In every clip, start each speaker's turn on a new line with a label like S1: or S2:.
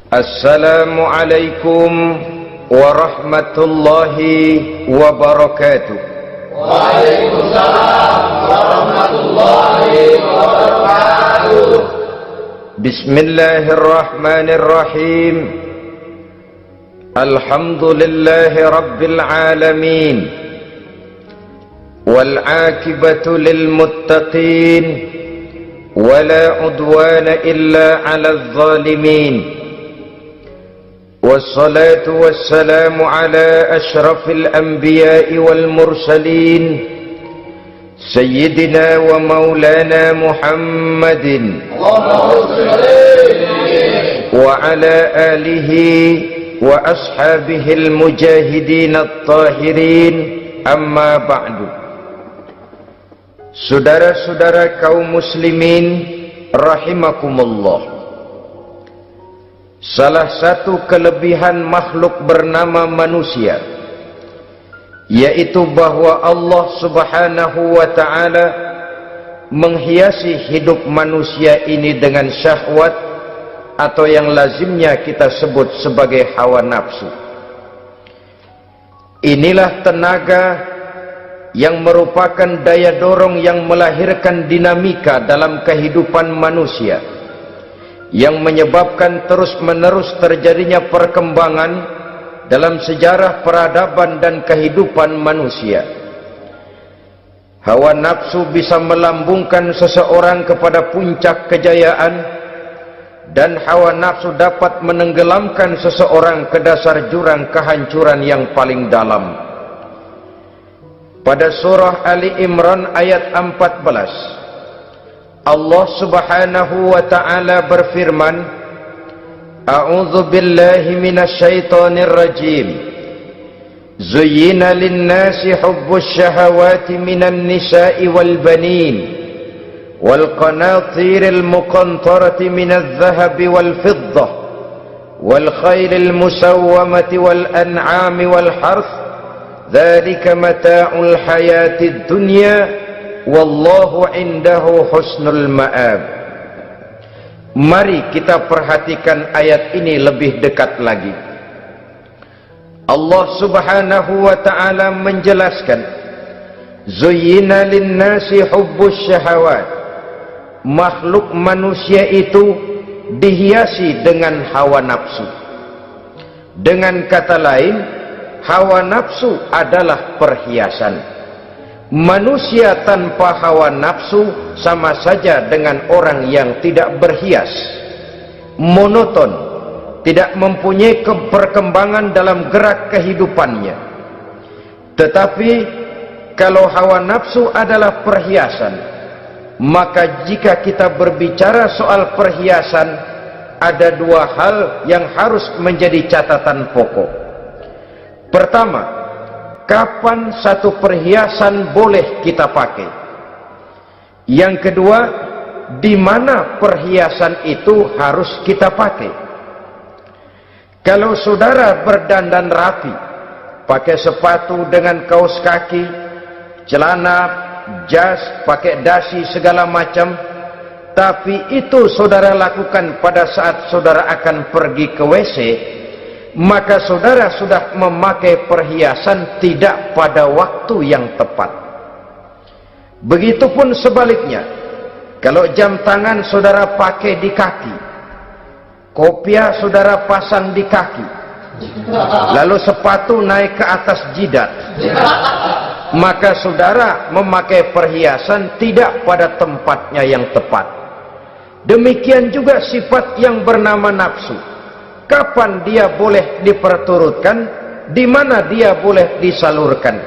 S1: Assalamualaikum warahmatullahi wabarakatuh.
S2: Waalaikumsalam warahmatullahi wabarakatuh.
S1: Bismillahirrahmanirrahim. Alhamdulillahi rabbil alamin. Wal aqibatu lil muttaqin. Wala udwana illa 'alal zalimin. والصلاة والسلام على أشرف الأنبياء والمرسلين سيدنا ومولانا محمد وعلى آله وأصحابه المجاهدين الطاهرين أما بعد. Saudara-saudara kaum muslimin rahimakumullah. Salah satu kelebihan makhluk bernama manusia, yaitu bahwa Allah subhanahu wa ta'ala menghiasi hidup manusia ini dengan syahwat, atau yang lazimnya kita sebut sebagai hawa nafsu. Inilah tenaga yang merupakan daya dorong yang melahirkan dinamika dalam kehidupan manusia, yang menyebabkan terus-menerus terjadinya perkembangan dalam sejarah peradaban dan kehidupan manusia. Hawa nafsu bisa melambungkan seseorang kepada puncak kejayaan, dan hawa nafsu dapat menenggelamkan seseorang ke dasar jurang kehancuran yang paling dalam. Pada surah Ali Imran ayat 14, Allah subhanahu wa ta'ala berfirman, A'udzu billahi minasyaitonir rajim. Zuyyina lin-nasi hubbus syahawati minan nisa'i wal banin wal qanatiril muqantarati minadh dhahabi wal fiddah wal khaylil musawwamati wal an'ami wal harth. Dzalika mata'ul hayatid dunya. Wallahu indahu husnul ma'ab. Mari kita perhatikan ayat ini lebih dekat lagi. Allah subhanahu wa ta'ala menjelaskan, Zuyyina linnasi hubbus syahawat. Makhluk manusia itu dihiasi dengan hawa nafsu. Dengan kata lain, hawa nafsu adalah perhiasan. Manusia tanpa hawa nafsu sama saja dengan orang yang tidak berhias, monoton, tidak mempunyai perkembangan dalam gerak kehidupannya. Tetapi kalau hawa nafsu adalah perhiasan, maka jika kita berbicara soal perhiasan, ada dua hal yang harus menjadi catatan pokok. Pertama, kapan satu perhiasan boleh kita pakai? Yang kedua, di mana perhiasan itu harus kita pakai? Kalau saudara berdandan rapi, pakai sepatu dengan kaos kaki, celana, jas, pakai dasi segala macam, tapi itu saudara lakukan pada saat saudara akan pergi ke WC, maka saudara sudah memakai perhiasan tidak pada waktu yang tepat. Begitupun sebaliknya, kalau jam tangan saudara pakai di kaki, kopiah saudara pasang di kaki, lalu sepatu naik ke atas jidat, maka saudara memakai perhiasan tidak pada tempatnya yang tepat. Demikian juga sifat yang bernama nafsu. kapan dia boleh diperturutkan, di mana dia boleh disalurkan.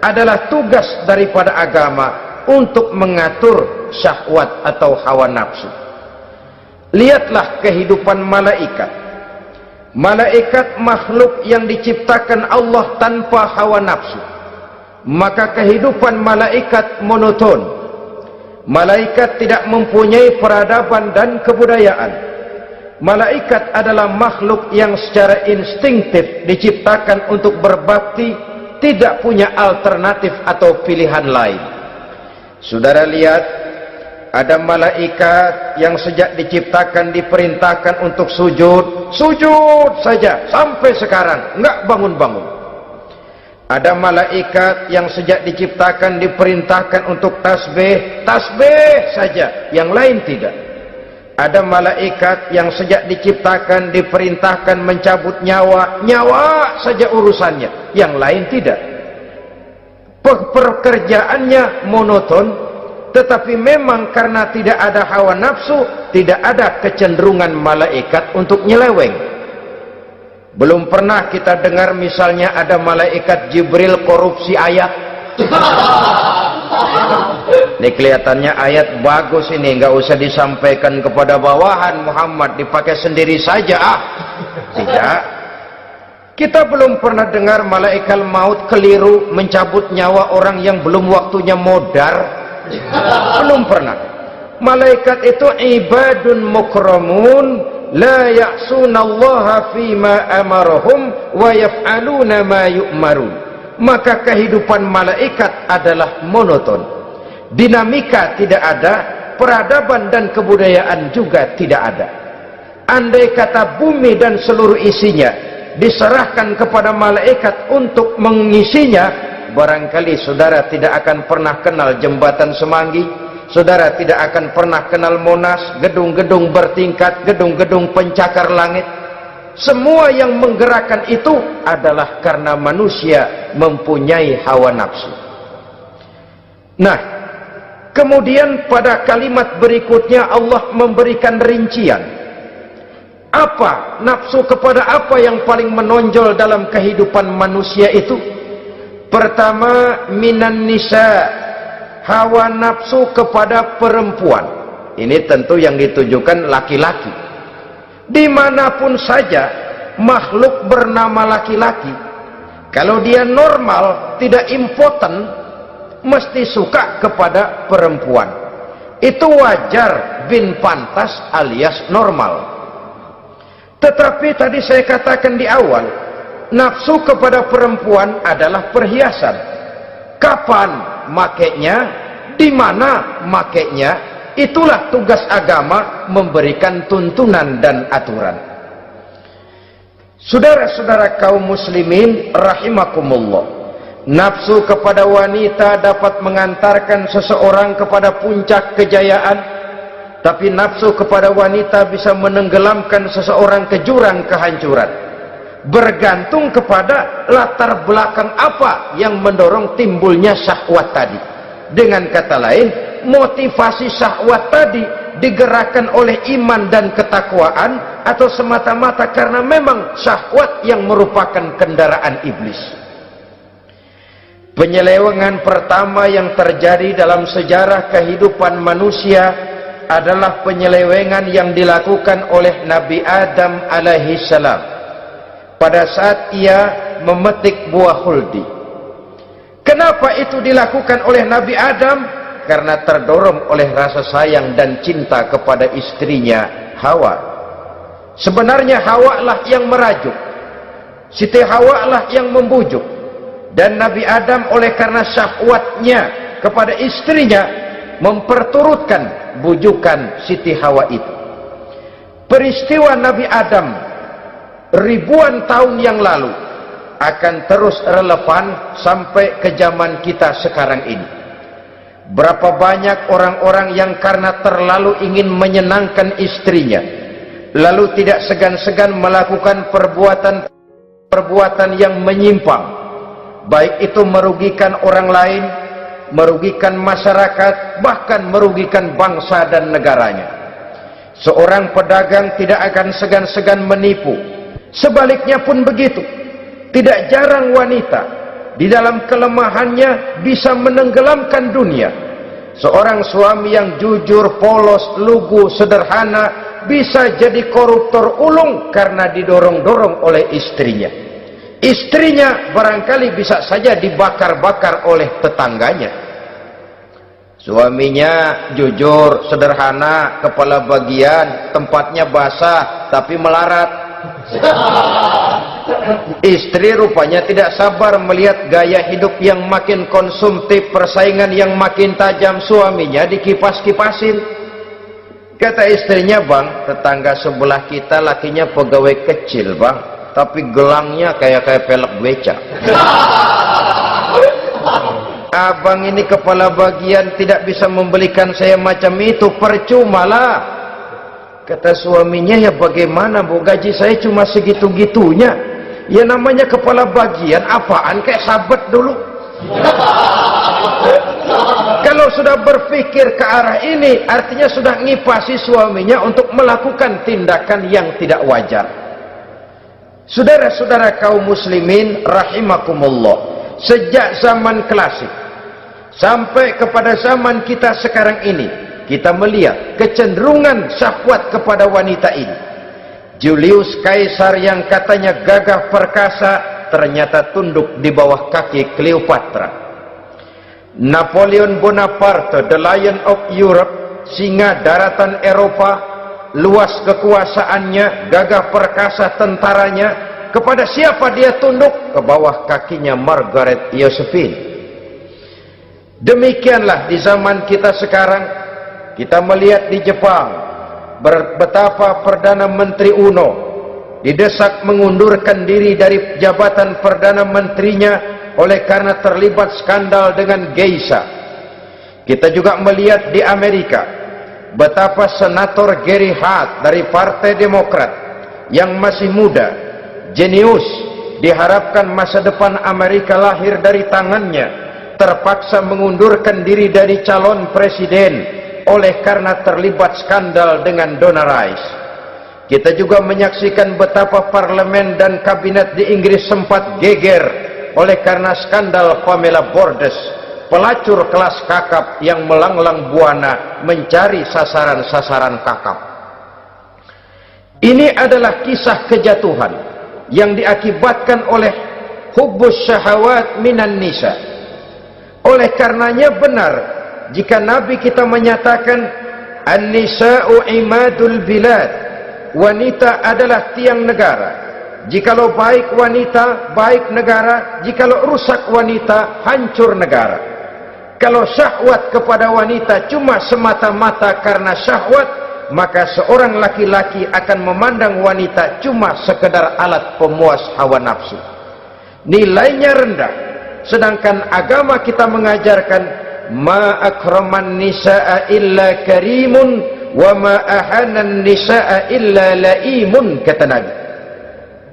S1: Adalah tugas daripada agama untuk mengatur syahwat atau hawa nafsu. Lihatlah kehidupan malaikat. Malaikat makhluk yang diciptakan Allah tanpa hawa nafsu. Maka kehidupan malaikat monoton. Malaikat tidak mempunyai peradaban dan kebudayaan. Malaikat adalah makhluk yang secara instinktif diciptakan untuk berbakti, tidak punya alternatif atau pilihan lain. Saudara lihat, ada malaikat yang sejak diciptakan diperintahkan untuk sujud, sujud saja sampai sekarang, enggak bangun-bangun. Ada malaikat yang sejak diciptakan diperintahkan untuk tasbih, tasbih saja, yang lain tidak. Ada malaikat yang sejak diciptakan diperintahkan mencabut nyawa, nyawa saja urusannya, yang lain tidak. Pekerjaannya monoton, tetapi memang karena tidak ada hawa nafsu, tidak ada kecenderungan malaikat untuk nyeleweng. Belum pernah kita dengar misalnya ada malaikat Jibril korupsi ayat. Ini kelihatannya ayat bagus ini, nggak usah disampaikan kepada bawahan Muhammad, dipakai sendiri saja. Tidak. Kita belum pernah dengar malaikat maut keliru mencabut nyawa orang yang belum waktunya modar. Belum pernah. Malaikat itu ibadun mukramun, la ya'sunallaha fima amarahum wa yaf'aluna ma yu'marun. Maka kehidupan malaikat adalah monoton. Dinamika tidak ada, peradaban dan kebudayaan juga tidak ada. Andai kata bumi dan seluruh isinya diserahkan kepada malaikat untuk mengisinya, barangkali saudara tidak akan pernah kenal jembatan Semanggi, saudara tidak akan pernah kenal Monas, gedung-gedung bertingkat, gedung-gedung pencakar langit. Semua yang menggerakkan itu adalah karena manusia mempunyai hawa nafsu. Nah, kemudian pada kalimat berikutnya Allah memberikan rincian. Apa nafsu kepada apa yang paling menonjol dalam kehidupan manusia itu? Pertama, minan nisa, hawa nafsu kepada perempuan. Ini tentu yang ditujukan laki-laki. Dimanapun saja makhluk bernama laki-laki, kalau dia normal, tidak impoten, mesti suka kepada perempuan. Itu wajar, bin pantas alias normal. Tetapi tadi saya katakan di awal, nafsu kepada perempuan adalah perhiasan. Kapan makainya, di mana makainya, itulah tugas agama memberikan tuntunan dan aturan. Saudara-saudara kaum muslimin rahimakumullah, nafsu kepada wanita dapat mengantarkan seseorang kepada puncak kejayaan, tapi nafsu kepada wanita bisa menenggelamkan seseorang ke jurang kehancuran. Bergantung kepada latar belakang apa yang mendorong timbulnya syahwat tadi. Dengan kata lain, motivasi syahwat tadi digerakkan oleh iman dan ketakwaan, atau semata-mata karena memang syahwat yang merupakan kendaraan iblis. Penyelewengan pertama yang terjadi dalam sejarah kehidupan manusia adalah penyelewengan yang dilakukan oleh Nabi Adam alaihi salam pada saat ia memetik buah khuldi. Kenapa itu dilakukan oleh Nabi Adam? Karena terdorong oleh rasa sayang dan cinta kepada istrinya Hawa. Sebenarnya Hawa lah yang merajuk, Siti Hawa lah yang membujuk, dan Nabi Adam oleh karena syahwatnya kepada istrinya memperturutkan bujukan Siti Hawa itu. Peristiwa Nabi Adam ribuan tahun yang lalu akan terus relevan sampai ke zaman kita sekarang ini. Berapa banyak orang-orang yang karena terlalu ingin menyenangkan istrinya, lalu tidak segan-segan melakukan perbuatan yang menyimpang, baik itu merugikan orang lain, merugikan masyarakat, bahkan merugikan bangsa dan negaranya. Seorang pedagang tidak akan segan-segan menipu, Sebaliknya pun begitu. Tidak jarang wanita di dalam kelemahannya bisa menenggelamkan dunia. Seorang suami yang jujur, polos, lugu, sederhana bisa jadi koruptor ulung karena didorong-dorong oleh istrinya. Istrinya barangkali bisa saja dibakar-bakar oleh tetangganya. Suaminya jujur, sederhana, kepala bagian, tempatnya basah tapi melarat. Istri rupanya tidak sabar melihat gaya hidup yang makin konsumtif, persaingan yang makin tajam. Suaminya dikipas-kipasin. Kata istrinya, "Bang, tetangga sebelah kita lakinya pegawai kecil, Bang, tapi gelangnya kayak pelek beca. Abang ini kepala bagian tidak bisa membelikan saya macam itu, percumalah." Kata suaminya, "Ya bagaimana Bu, gaji saya cuma segitu-gitunya. Ya namanya kepala bagian, apaan kayak sabet dulu." Kalau sudah berpikir ke arah ini, artinya sudah ngipasi suaminya untuk melakukan tindakan yang tidak wajar. Saudara-saudara kaum muslimin rahimakumullah, sejak zaman klasik sampai kepada zaman kita sekarang ini, kita melihat kecenderungan syahwat kepada wanita ini. Julius Kaisar yang katanya gagah perkasa ternyata tunduk di bawah kaki Cleopatra. Napoleon Bonaparte, the Lion of Europe, singa daratan Eropa, luas kekuasaannya, gagah perkasa tentaranya, kepada siapa dia tunduk? Ke bawah kakinya Margaret Josephine. Demikianlah di zaman kita sekarang, kita melihat di Jepang betapa Perdana Menteri Uno didesak mengundurkan diri dari jabatan Perdana Menterinya oleh karena terlibat skandal dengan geisha. Kita juga melihat di Amerika betapa Senator Gary Hart dari Partai Demokrat yang masih muda, jenius, diharapkan masa depan Amerika lahir dari tangannya, terpaksa mengundurkan diri dari calon presiden oleh karena terlibat skandal dengan Donna Rice. Kita juga menyaksikan betapa parlemen dan kabinet di Inggris sempat geger oleh karena skandal Pamela Bordes, pelacur kelas kakap yang melanglang buana mencari sasaran-sasaran kakap. Ini adalah kisah kejatuhan yang diakibatkan oleh hubbus syahawat minan nisa. Oleh karenanya benar jika Nabi kita menyatakan an-nisa'u imadul bilad, wanita adalah tiang negara. Jikalau baik wanita, baik negara. Jikalau rusak wanita, hancur negara. Kalau syahwat kepada wanita cuma semata-mata karena syahwat, maka seorang laki-laki akan memandang wanita cuma sekedar alat pemuas hawa nafsu. Nilainya rendah. Sedangkan agama kita mengajarkan ma akraman nisaa illa karimun wa ma ahanan nisaa illa laimun, kata Nabi.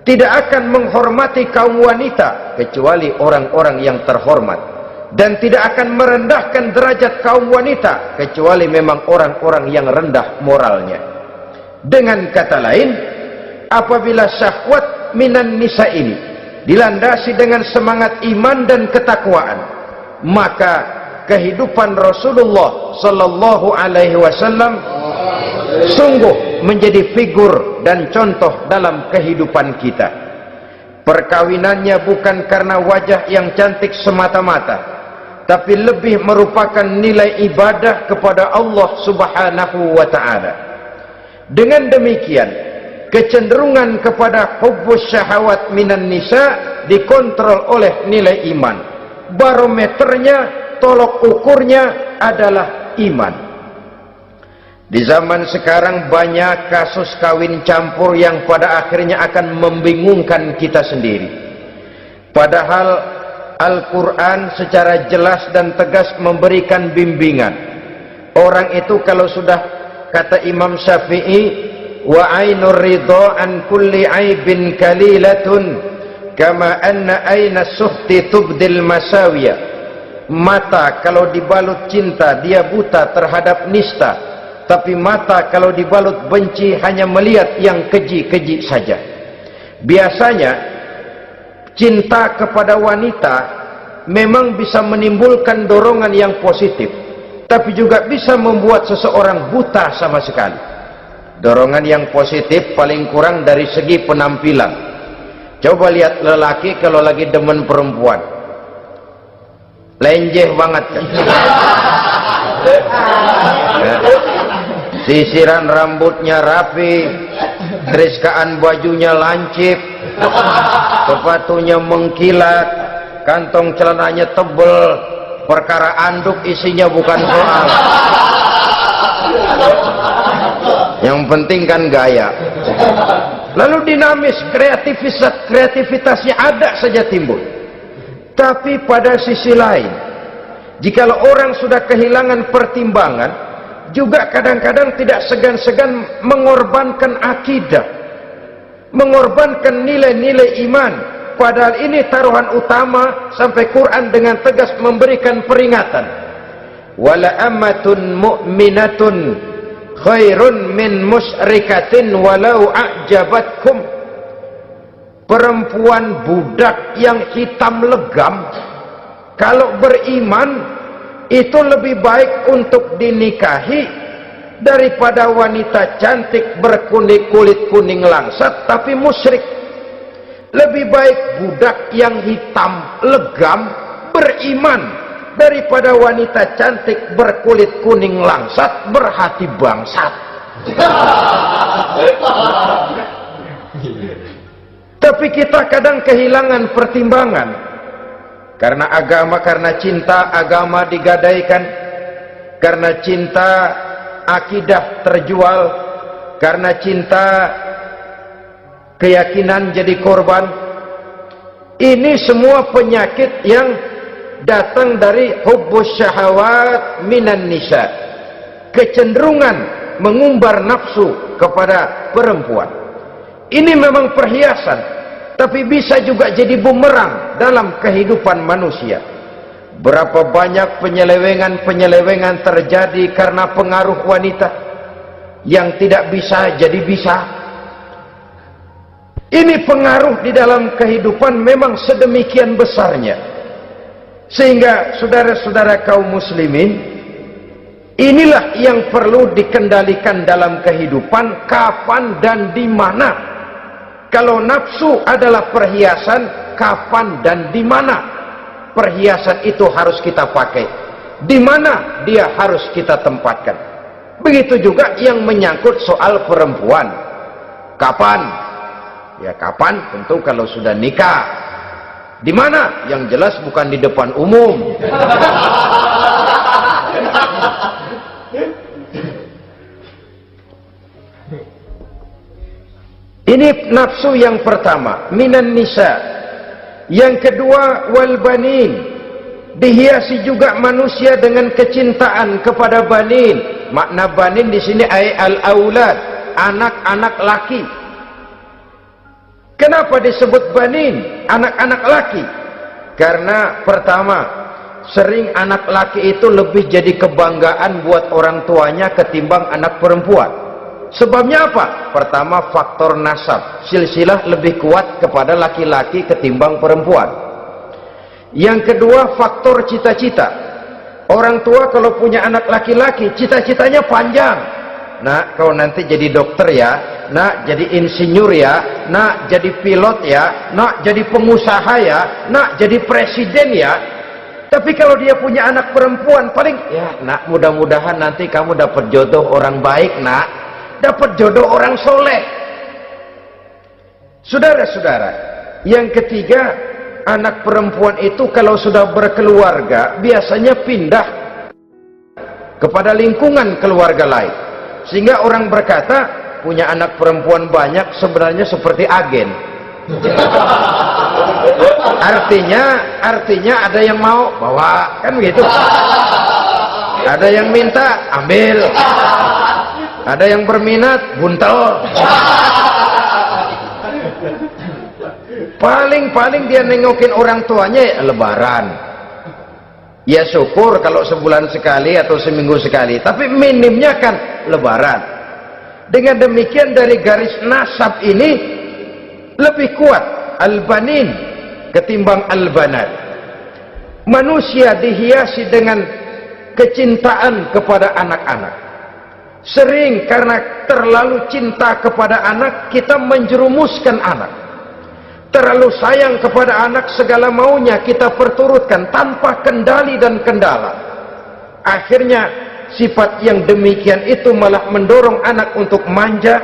S1: Tidak akan menghormati kaum wanita kecuali orang-orang yang terhormat, dan tidak akan merendahkan derajat kaum wanita kecuali memang orang-orang yang rendah moralnya. Dengan kata lain, apabila syahwat minan nisa ini dilandasi dengan semangat iman dan ketakwaan, maka kehidupan Rasulullah sallallahu alaihi wasallam sungguh menjadi figur dan contoh dalam kehidupan kita. Perkawinannya bukan karena wajah yang cantik semata-mata, tapi lebih merupakan nilai ibadah kepada Allah Subhanahu wa ta'ala. Dengan demikian, kecenderungan kepada hubbus syahawat minan nisa dikontrol oleh nilai iman. Barometernya, tolok ukurnya adalah iman. Di zaman sekarang banyak kasus kawin campur yang pada akhirnya akan membingungkan kita sendiri. Padahal Al-Quran secara jelas dan tegas memberikan bimbingan. Orang itu kalau sudah, kata Imam Syafi'i, wa ainur ridha an kulli aibin kalilatun kama anna aina suhti tubdil masawiya. Mata kalau dibalut cinta dia buta terhadap nista, tapi mata kalau dibalut benci hanya melihat yang keji-keji saja. Biasanya cinta kepada wanita memang bisa menimbulkan dorongan yang positif, tapi juga bisa membuat seseorang buta sama sekali. Dorongan yang positif paling kurang dari segi penampilan. Coba lihat lelaki kalau lagi demen perempuan, lenjeh banget kan? Sisiran rambutnya rapi, teriskaan bajunya lancip, sepatunya mengkilat, kantong celananya tebel, perkara anduk isinya bukan soal. Yang penting kan gaya. Lalu dinamis, kreativitasnya ada saja timbul. Tapi pada sisi lain, jikalau orang sudah kehilangan pertimbangan, juga kadang-kadang tidak segan-segan mengorbankan akidah, mengorbankan nilai-nilai iman. Padahal ini taruhan utama, sampai Quran dengan tegas memberikan peringatan. Wala ammatun mu'minatun khairun min musyrikatin walau a'jabatkum. Perempuan budak yang hitam legam kalau beriman itu lebih baik untuk dinikahi daripada wanita cantik berkulit kuning langsat tapi musyrik. Lebih baik budak yang hitam legam beriman daripada wanita cantik berkulit kuning langsat berhati bangsat. Tapi kita kadang kehilangan pertimbangan. Karena agama, karena cinta agama digadaikan, karena cinta akidah terjual, karena cinta keyakinan jadi korban. Ini semua penyakit yang datang dari hubbus syahawat minan nisa, kecenderungan mengumbar nafsu kepada perempuan. Ini memang perhiasan, tapi bisa juga jadi bumerang dalam kehidupan manusia. Berapa banyak penyelewengan terjadi karena pengaruh wanita yang tidak bisa jadi bisa. Ini pengaruh di dalam kehidupan memang sedemikian besarnya, sehingga saudara-saudara kaum muslimin, inilah yang perlu dikendalikan dalam kehidupan, kapan dan di mana. Kalau nafsu adalah perhiasan, kapan dan di mana perhiasan itu harus kita pakai, di mana dia harus kita tempatkan. Begitu juga yang menyangkut soal perempuan. Kapan? Ya kapan? Tentu kalau sudah nikah. Di mana? Yang jelas bukan di depan umum. Ini nafsu yang pertama, minan nisa. Yang kedua, wal banin. Dihiasi juga manusia dengan kecintaan kepada banin. Makna banin di sini ay al-aulad, anak-anak laki. Kenapa disebut banin, anak-anak laki? Karena pertama, sering anak laki itu lebih jadi kebanggaan buat orang tuanya ketimbang anak perempuan. Sebabnya apa? Pertama, faktor nasab, silsilah lebih kuat kepada laki-laki ketimbang perempuan. Yang kedua, faktor cita-cita. Orang tua kalau punya anak laki-laki, cita-citanya panjang. Nak, kau nanti jadi dokter ya, nak jadi insinyur ya, nak jadi pilot ya, nak jadi pengusaha ya, nak jadi presiden ya. Tapi kalau dia punya anak perempuan, paling ya nak, mudah-mudahan nanti kamu dapat jodoh orang baik nak, dapat jodoh orang soleh. Saudara-saudara, yang ketiga, anak perempuan itu kalau sudah berkeluarga biasanya pindah kepada lingkungan keluarga lain, sehingga orang berkata punya anak perempuan banyak sebenarnya seperti agen. Artinya ada yang mau bawa, kan begitu. Ada yang minta ambil, ada yang berminat buntel. Paling dia nengokin orang tuanya ya lebaran. Ya syukur kalau sebulan sekali atau seminggu sekali, tapi minimnya kan lebaran. Dengan demikian dari garis nasab ini lebih kuat al-banin ketimbang al-banat. Manusia dihiasi dengan kecintaan kepada anak-anak. Sering karena terlalu cinta kepada anak, kita menjerumuskan anak. Terlalu sayang kepada anak, segala maunya kita perturutkan tanpa kendali dan kendala. Akhirnya sifat yang demikian itu malah mendorong anak untuk manja,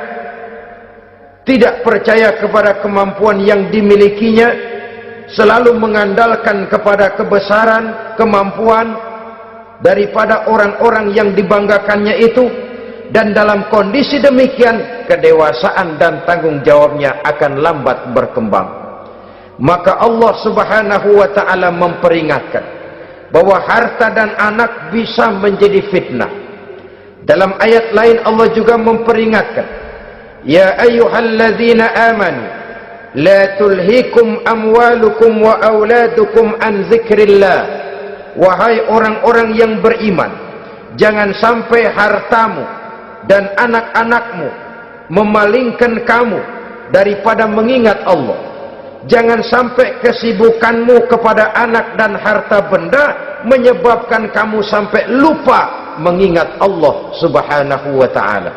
S1: tidak percaya kepada kemampuan yang dimilikinya, selalu mengandalkan kepada kebesaran, kemampuan daripada orang-orang yang dibanggakannya itu. Dan dalam kondisi demikian, kedewasaan dan tanggung jawabnya akan lambat berkembang. Maka Allah Subhanahu wa ta'ala memperingatkan bahwa harta dan anak bisa menjadi fitnah. Dalam ayat lain Allah juga memperingatkan, ya ayyuhalladzina amanu la tulhikum amwalukum wa auladukum an dzikrillah. Wahai orang-orang yang beriman, jangan sampai hartamu dan anak-anakmu memalingkan kamu daripada mengingat Allah. Jangan sampai kesibukanmu kepada anak dan harta benda menyebabkan kamu sampai lupa mengingat Allah Subhanahu wa ta'ala.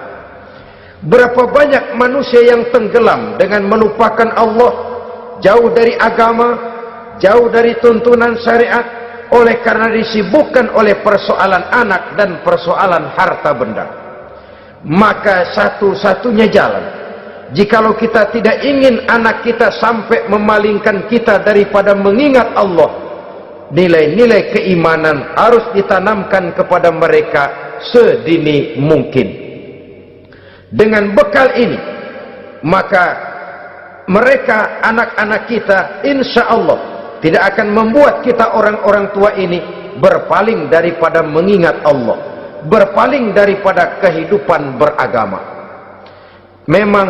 S1: Berapa banyak manusia yang tenggelam dengan melupakan Allah, jauh dari agama, jauh dari tuntunan syariat, oleh karena disibukkan oleh persoalan anak dan persoalan harta benda. Maka satu-satunya jalan, jikalau kita tidak ingin anak kita sampai memalingkan kita daripada mengingat Allah, nilai-nilai keimanan harus ditanamkan kepada mereka sedini mungkin. Dengan bekal ini, maka mereka, anak-anak kita, insya Allah tidak akan membuat kita orang-orang tua ini berpaling daripada mengingat Allah, berpaling daripada kehidupan beragama. Memang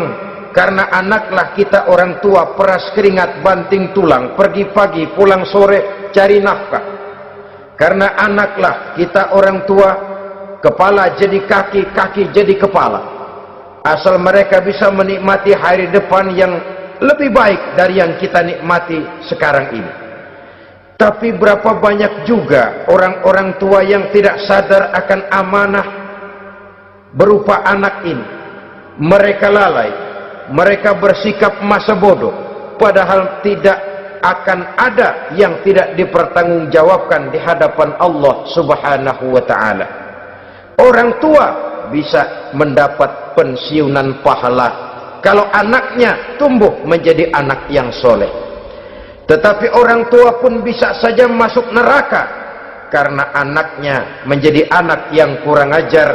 S1: karena anaklah kita orang tua peras keringat banting tulang, pergi pagi pulang sore cari nafkah. Karena anaklah kita orang tua, kepala jadi kaki, kaki jadi kepala. Asal mereka bisa menikmati hari depan yang lebih baik dari yang kita nikmati sekarang ini. Tapi berapa banyak juga orang-orang tua yang tidak sadar akan amanah berupa anak ini. Mereka lalai, mereka bersikap masa bodoh, padahal tidak akan ada yang tidak dipertanggungjawabkan di hadapan Allah Subhanahu wa ta'ala. Orang tua bisa mendapat pensiunan pahala kalau anaknya tumbuh menjadi anak yang soleh. Tetapi orang tua pun bisa saja masuk neraka karena anaknya menjadi anak yang kurang ajar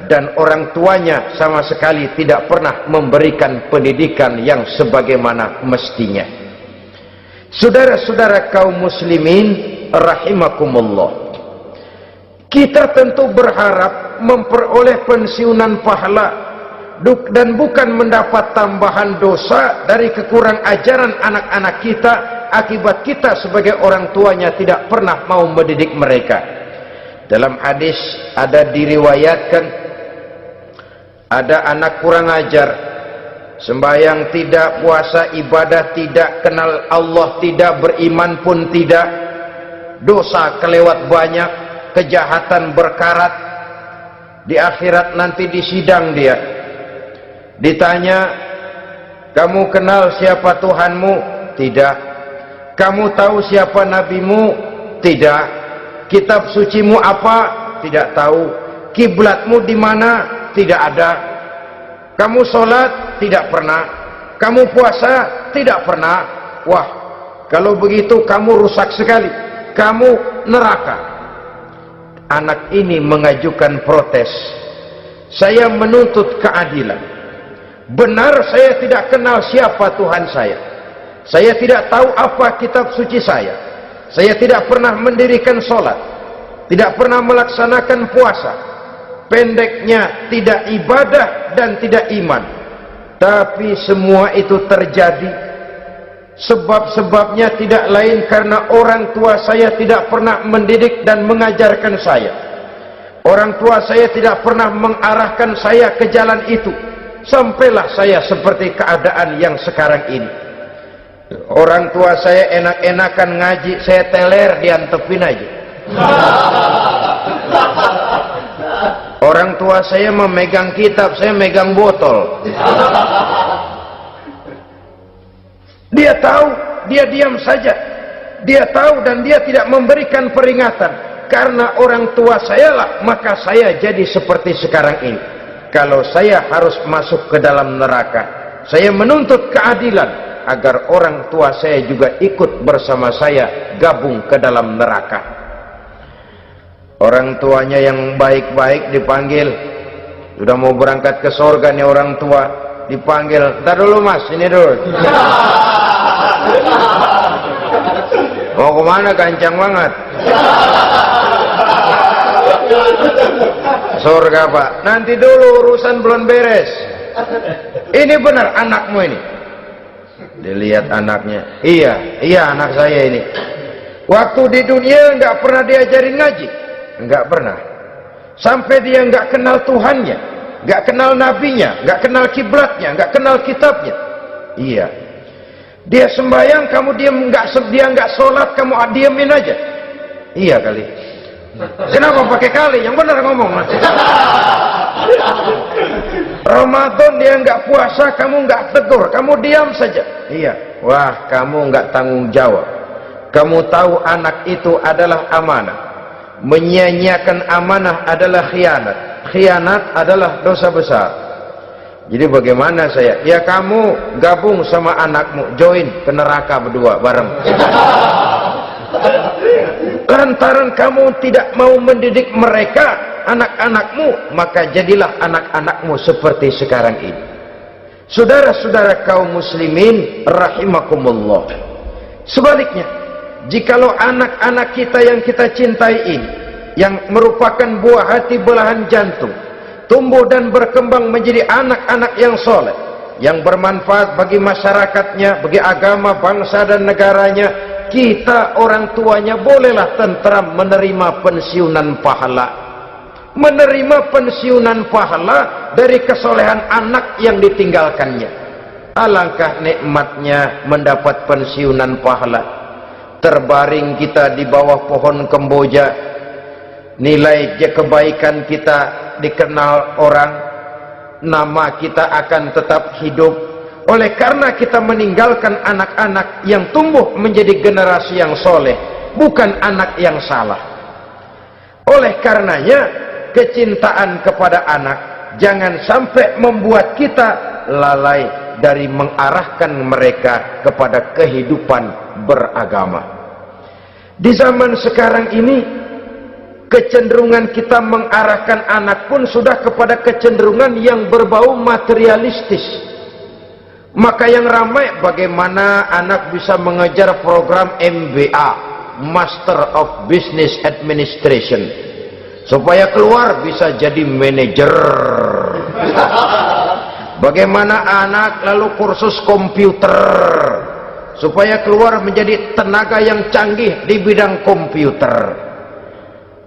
S1: dan orang tuanya sama sekali tidak pernah memberikan pendidikan yang sebagaimana mestinya. Saudara-saudara kaum muslimin rahimakumullah, kita tentu berharap memperoleh pensiunan pahala dan bukan mendapat tambahan dosa dari kekurang ajaran anak-anak kita akibat kita sebagai orang tuanya tidak pernah mau mendidik mereka. Dalam hadis ada diriwayatkan, ada anak kurang ajar, sembahyang tidak, puasa ibadah tidak, kenal Allah tidak, beriman pun tidak, dosa kelewat banyak, kejahatan berkarat. Di akhirat nanti disidang dia, ditanya, kamu kenal siapa Tuhanmu? Tidak. Kamu tahu siapa nabimu? Tidak. Kitab sucimu apa? Tidak tahu. Kiblatmu di mana? Tidak ada. Kamu sholat? Tidak pernah. Kamu puasa? Tidak pernah. Wah, kalau begitu kamu rusak sekali, kamu neraka. Anak ini mengajukan protes. Saya menuntut keadilan. Benar saya tidak kenal siapa Tuhan saya. Saya tidak tahu apa kitab suci saya. Saya tidak pernah mendirikan sholat, tidak pernah melaksanakan puasa. Pendeknya tidak ibadah dan tidak iman. Tapi semua itu terjadi sebab-sebabnya tidak lain karena orang tua saya tidak pernah mendidik dan mengajarkan saya. Orang tua saya tidak pernah mengarahkan saya ke jalan itu. Sampailah saya seperti keadaan yang sekarang ini. Orang tua saya enak-enakan ngaji, saya teler diantepin aja. Orang tua saya memegang kitab, saya megang botol. Dia tahu, dia diam saja. Dia tahu dan dia tidak memberikan peringatan. Karena orang tua saya lah, maka saya jadi seperti sekarang ini. Kalau saya harus masuk ke dalam neraka, saya menuntut keadilan agar orang tua saya juga ikut bersama saya gabung ke dalam neraka. Orang tuanya yang baik-baik dipanggil, sudah mau berangkat ke surga nih orang tua, dipanggil, "Ntar dulu mas, ini dulu." Mau kemana, kencang banget? Surga pak, nanti dulu urusan belum beres. Ini benar anakmu ini? Dilihat anaknya, iya anak saya ini. Waktu di dunia nggak pernah diajarin ngaji, nggak pernah. Sampai dia nggak kenal Tuhannya, nggak kenal nabinya, nggak kenal kiblatnya, nggak kenal kitabnya. Iya. Dia sembahyang, kamu diam, dia nggak sholat, kamu diamin aja. Iya kali. Kenapa pakai kali? Yang benar ngomong. Ramadan dia nggak puasa, kamu nggak tegur, kamu diam saja. Iya. Wah, kamu nggak tanggung jawab. Kamu tahu anak itu adalah amanah. Menyia-nyiakan amanah adalah khianat. Khianat adalah dosa besar. Jadi bagaimana saya? Ya kamu gabung sama anakmu, join ke neraka berdua bareng. Lantaran kamu tidak mau mendidik mereka, anak-anakmu, maka jadilah anak-anakmu seperti sekarang ini. Saudara-saudara kaum muslimin rahimakumullah. Sebaliknya, jikalau anak-anak kita yang kita cintai ini, yang merupakan buah hati belahan jantung, tumbuh dan berkembang menjadi anak-anak yang soleh, yang bermanfaat bagi masyarakatnya, bagi agama, bangsa dan negaranya, kita orang tuanya bolehlah tentram menerima pensiunan pahala. Menerima pensiunan pahala dari kesolehan anak yang ditinggalkannya. Alangkah nikmatnya mendapat pensiunan pahala. Terbaring kita di bawah pohon kemboja, nilai kebaikan kita dikenal orang, nama kita akan tetap hidup. Oleh karena kita meninggalkan anak-anak yang tumbuh menjadi generasi yang soleh, bukan anak yang salah. Oleh karenanya, kecintaan kepada anak jangan sampai membuat kita lalai dari mengarahkan mereka kepada kehidupan beragama. Di zaman sekarang ini, kecenderungan kita mengarahkan anak pun sudah kepada kecenderungan yang berbau materialistis. Maka yang ramai bagaimana anak bisa mengejar program MBA, Master of Business Administration, supaya keluar bisa jadi manajer. Bagaimana anak lalu kursus komputer, supaya keluar menjadi tenaga yang canggih di bidang komputer.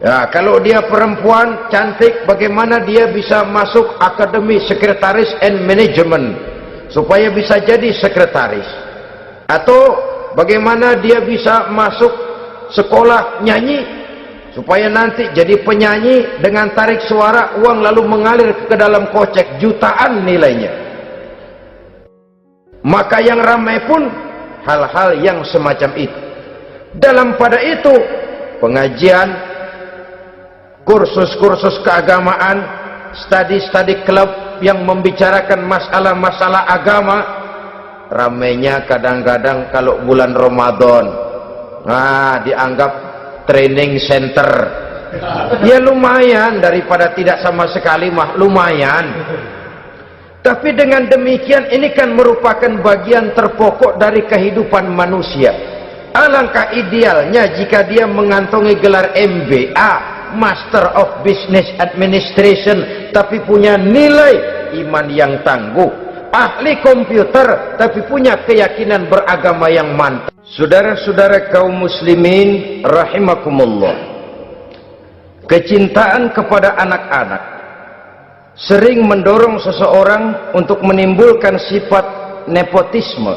S1: Ya, kalau dia perempuan cantik, bagaimana dia bisa masuk Akademi Sekretaris and Management, supaya bisa jadi sekretaris. Atau bagaimana dia bisa masuk sekolah nyanyi, supaya nanti jadi penyanyi dengan tarik suara, uang lalu mengalir ke dalam kocek jutaan nilainya. Maka yang ramai pun hal-hal yang semacam itu. Dalam pada itu, pengajian, kursus-kursus keagamaan, studi-studi klub yang membicarakan masalah-masalah agama, ramainya kadang-kadang kalau bulan Ramadan, dianggap training center. Ya lumayan, daripada tidak sama sekali mah lumayan. Tapi dengan demikian ini kan merupakan bagian terpokok dari kehidupan manusia. Alangkah idealnya jika dia mengantongi gelar MBA, Master of Business Administration, tapi punya nilai iman yang tangguh, ahli komputer tapi punya keyakinan beragama yang mantap. Saudara-saudara kaum muslimin rahimakumullah, kecintaan kepada anak-anak sering mendorong seseorang untuk menimbulkan sifat nepotisme,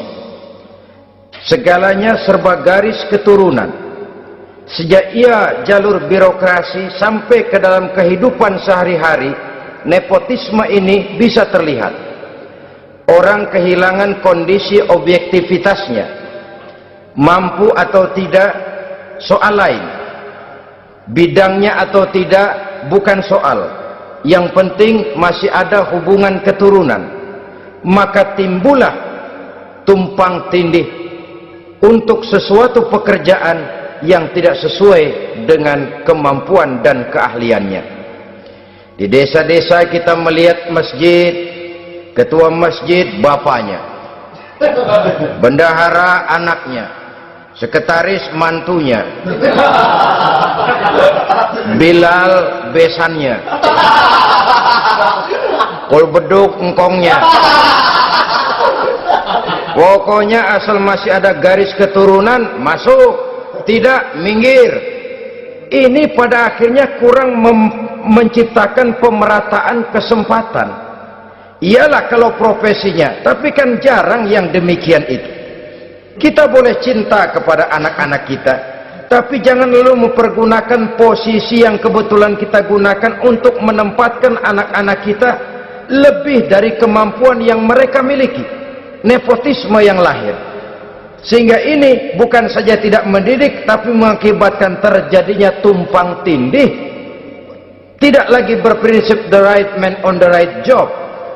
S1: Segalanya serba garis keturunan. Sejak ia jalur birokrasi sampai ke dalam kehidupan sehari-hari, nepotisme ini bisa terlihat. Orang kehilangan kondisi objektivitasnya. Mampu atau tidak soal lain. Bidangnya atau tidak bukan soal. Yang penting masih ada hubungan keturunan. Maka timbullah tumpang tindih untuk sesuatu pekerjaan yang tidak sesuai dengan kemampuan dan keahliannya. Di desa-desa kita melihat masjid, ketua masjid bapaknya, bendahara anaknya, sekretaris mantunya, Bilal besannya, kol beduk engkongnya. Pokoknya asal masih ada garis keturunan, masuk, tidak minggir. Ini pada akhirnya kurang menciptakan pemerataan kesempatan. Iyalah kalau profesinya, tapi kan jarang yang demikian itu. Kita boleh cinta kepada anak-anak kita, tapi jangan lalu mempergunakan posisi yang kebetulan kita gunakan untuk menempatkan anak-anak kita lebih dari kemampuan yang mereka miliki. Nepotisme yang lahir. Sehingga ini bukan saja tidak mendidik, tapi mengakibatkan terjadinya tumpang tindih. Tidak lagi berprinsip the right man on the right job,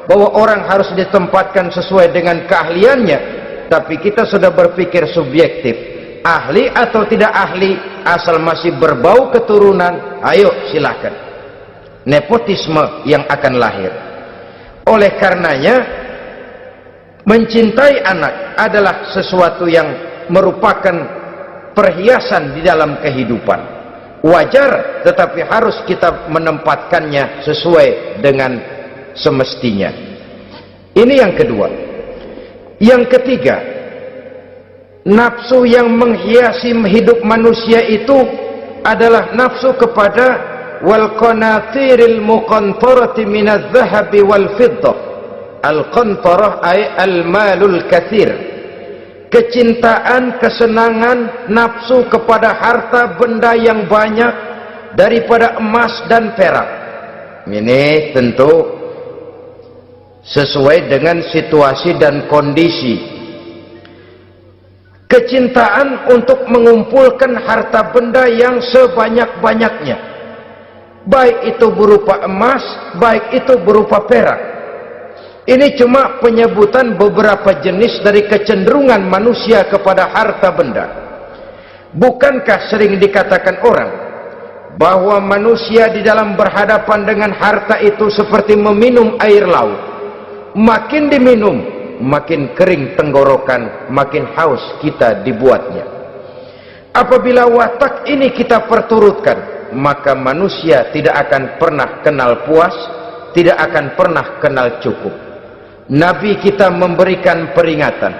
S1: bahwa orang harus ditempatkan sesuai dengan keahliannya, tapi kita sudah berpikir subjektif. Ahli atau tidak ahli, asal masih berbau keturunan, ayo silakan. Nepotisme yang akan lahir. Oleh karenanya, mencintai anak adalah sesuatu yang merupakan perhiasan di dalam kehidupan. Wajar, tetapi harus kita menempatkannya sesuai dengan semestinya. Ini yang kedua. Yang ketiga, nafsu yang menghiasi hidup manusia itu adalah nafsu kepada wal qanatiril muqantarati minadh dhahabi wal fiddah. Al-qantarah ay al-malul katsir. Kecintaan, kesenangan, nafsu kepada harta benda yang banyak daripada emas dan perak. Ini tentu sesuai dengan situasi dan kondisi. Kecintaan untuk mengumpulkan harta benda yang sebanyak-banyaknya, baik itu berupa emas, baik itu berupa perak. Ini cuma penyebutan beberapa jenis dari kecenderungan manusia kepada harta benda. Bukankah sering dikatakan orang bahwa manusia di dalam berhadapan dengan harta itu seperti meminum air laut. Makin diminum, makin kering tenggorokan, makin haus kita dibuatnya. Apabila watak ini kita perturutkan, maka manusia tidak akan pernah kenal puas, tidak akan pernah kenal cukup. Nabi kita memberikan peringatan,